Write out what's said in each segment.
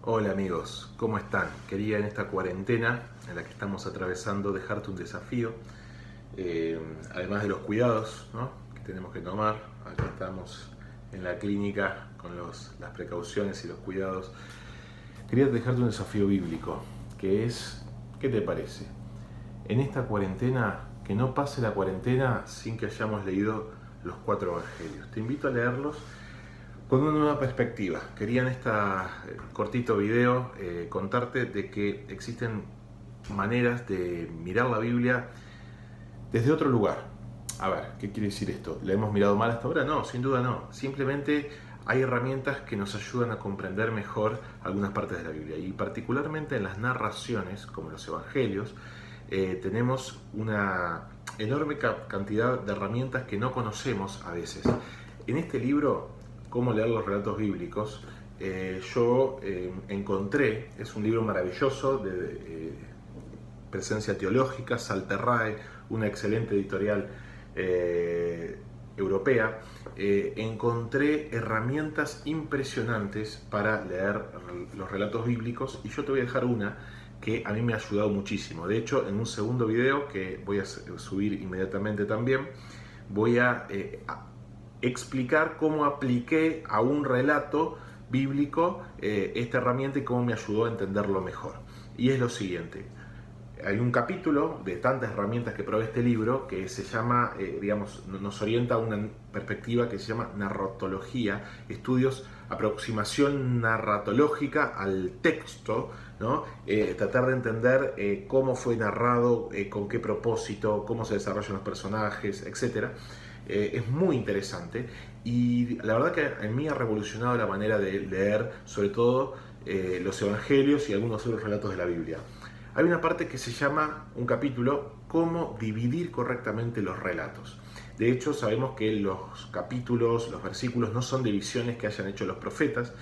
Hola amigos, ¿cómo están? Quería en esta cuarentena en la que estamos atravesando dejarte un desafío, además de los cuidados, ¿no?, que tenemos que tomar. Acá estamos en la clínica con las precauciones y los cuidados. Quería dejarte un desafío bíblico, que es, ¿qué te parece? En esta cuarentena, que no pase la cuarentena sin que hayamos leído los 4 evangelios. Te invito a leerlos con una nueva perspectiva. Quería en este cortito video contarte de que existen maneras de mirar la Biblia desde otro lugar. A ver, ¿qué quiere decir esto? ¿La hemos mirado mal hasta ahora? No, sin duda no. Simplemente hay herramientas que nos ayudan a comprender mejor algunas partes de la Biblia. Y particularmente en las narraciones, como los evangelios, tenemos una enorme cantidad de herramientas que no conocemos a veces. En este libro, Cómo leer los relatos bíblicos, yo encontré, es un libro maravilloso de presencia teológica, Salterrae, una excelente editorial europea. Encontré herramientas impresionantes para leer los relatos bíblicos, y yo te voy a dejar una que a mí me ha ayudado muchísimo. De hecho, en un segundo video que voy a subir inmediatamente también, voy a explicar cómo apliqué a un relato bíblico esta herramienta y cómo me ayudó a entenderlo mejor. Y es lo siguiente: hay un capítulo de tantas herramientas que provee este libro que se llama, nos orienta a una perspectiva que se llama narratología, estudios, aproximación narratológica al texto, ¿no? Tratar de entender cómo fue narrado, con qué propósito, cómo se desarrollan los personajes, etc. Es muy interesante, y la verdad que en mí ha revolucionado la manera de leer, sobre todo los evangelios y algunos otros relatos de la Biblia. Hay una parte que se llama, un capítulo, cómo dividir correctamente los relatos. De hecho, sabemos que los capítulos, los versículos, no son divisiones que hayan hecho los profetas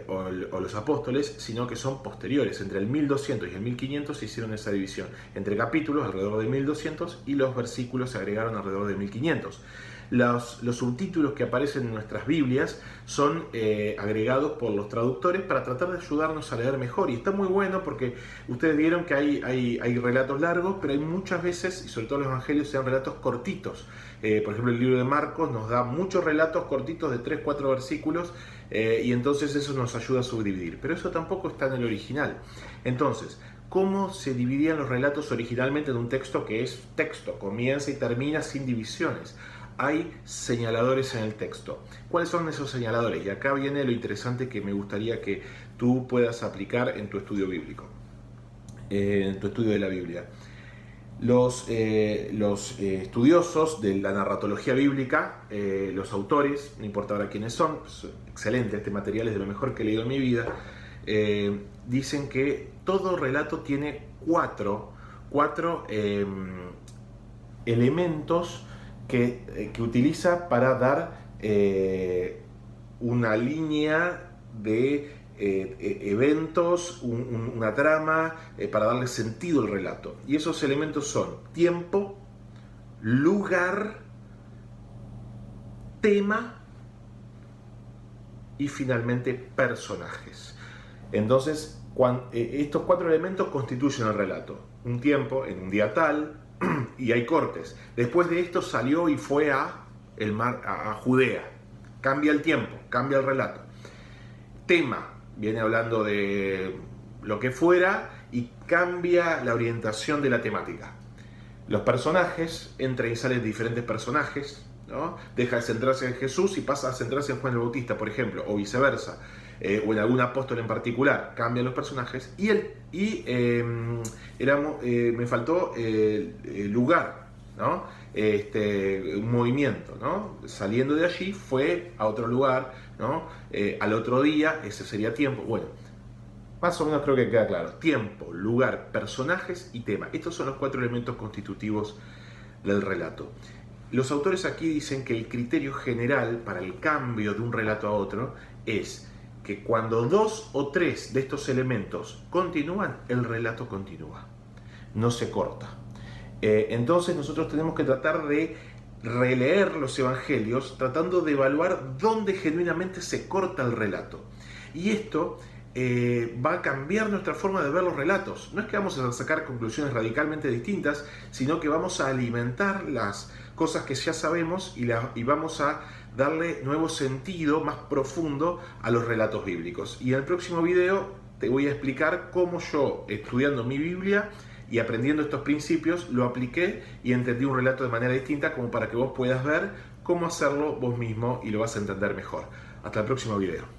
o los apóstoles, sino que son posteriores. Entre el 1200 y el 1500 se hicieron esa división. Entre capítulos, alrededor de 1200, y los versículos se agregaron alrededor de 1500. Los subtítulos que aparecen en nuestras Biblias son agregados por los traductores para tratar de ayudarnos a leer mejor. Y está muy bueno porque ustedes vieron que hay relatos largos, pero hay muchas veces, y sobre todo los evangelios, sean relatos cortitos. Por ejemplo, el libro de Marcos nos da muchos relatos cortitos de 3-4 versículos, y entonces eso nos ayuda a subdividir. Pero eso tampoco está en el original. Entonces, ¿cómo se dividían los relatos originalmente en un texto que es texto? Comienza y termina sin divisiones. Hay señaladores en el texto. ¿Cuáles son esos señaladores? Y acá viene lo interesante que me gustaría que tú puedas aplicar en tu estudio bíblico, en tu estudio de la Biblia. Los estudiosos de la narratología bíblica, los autores, no importa ahora quiénes son, pues, excelente, este material es de lo mejor que he leído en mi vida, dicen que todo relato tiene cuatro elementos que utiliza para dar una línea de eventos, una trama, para darle sentido al relato. Y esos elementos son tiempo, lugar, tema y finalmente personajes. Entonces, estos 4 elementos constituyen el relato. Un tiempo, en un día tal, y hay cortes. Después de esto salió y fue a Judea. Cambia el tiempo, cambia el relato. Tema, viene hablando de lo que fuera y cambia la orientación de la temática. Los personajes, entran y salen diferentes personajes, ¿no? Deja de centrarse en Jesús y pasa a centrarse en Juan el Bautista, por ejemplo, o viceversa, o en algún apóstol en particular. Cambian los personajes me faltó el lugar, ¿no? Un movimiento, ¿no? Saliendo de allí fue a otro lugar, ¿no? Al otro día, ese sería tiempo. Bueno, más o menos creo que queda claro. Tiempo, lugar, personajes y tema. Estos son los 4 elementos constitutivos del relato. Los autores aquí dicen que el criterio general para el cambio de un relato a otro es que cuando 2 o 3 de estos elementos continúan, el relato continúa, no se corta. Entonces nosotros tenemos que tratar de releer los evangelios tratando de evaluar dónde genuinamente se corta el relato. Y esto va a cambiar nuestra forma de ver los relatos. No es que vamos a sacar conclusiones radicalmente distintas, sino que vamos a alimentar las cosas que ya sabemos y vamos a darle nuevo sentido más profundo a los relatos bíblicos. Y en el próximo video te voy a explicar cómo yo, estudiando mi Biblia y aprendiendo estos principios, lo apliqué y entendí un relato de manera distinta, como para que vos puedas ver cómo hacerlo vos mismo y lo vas a entender mejor. Hasta el próximo video.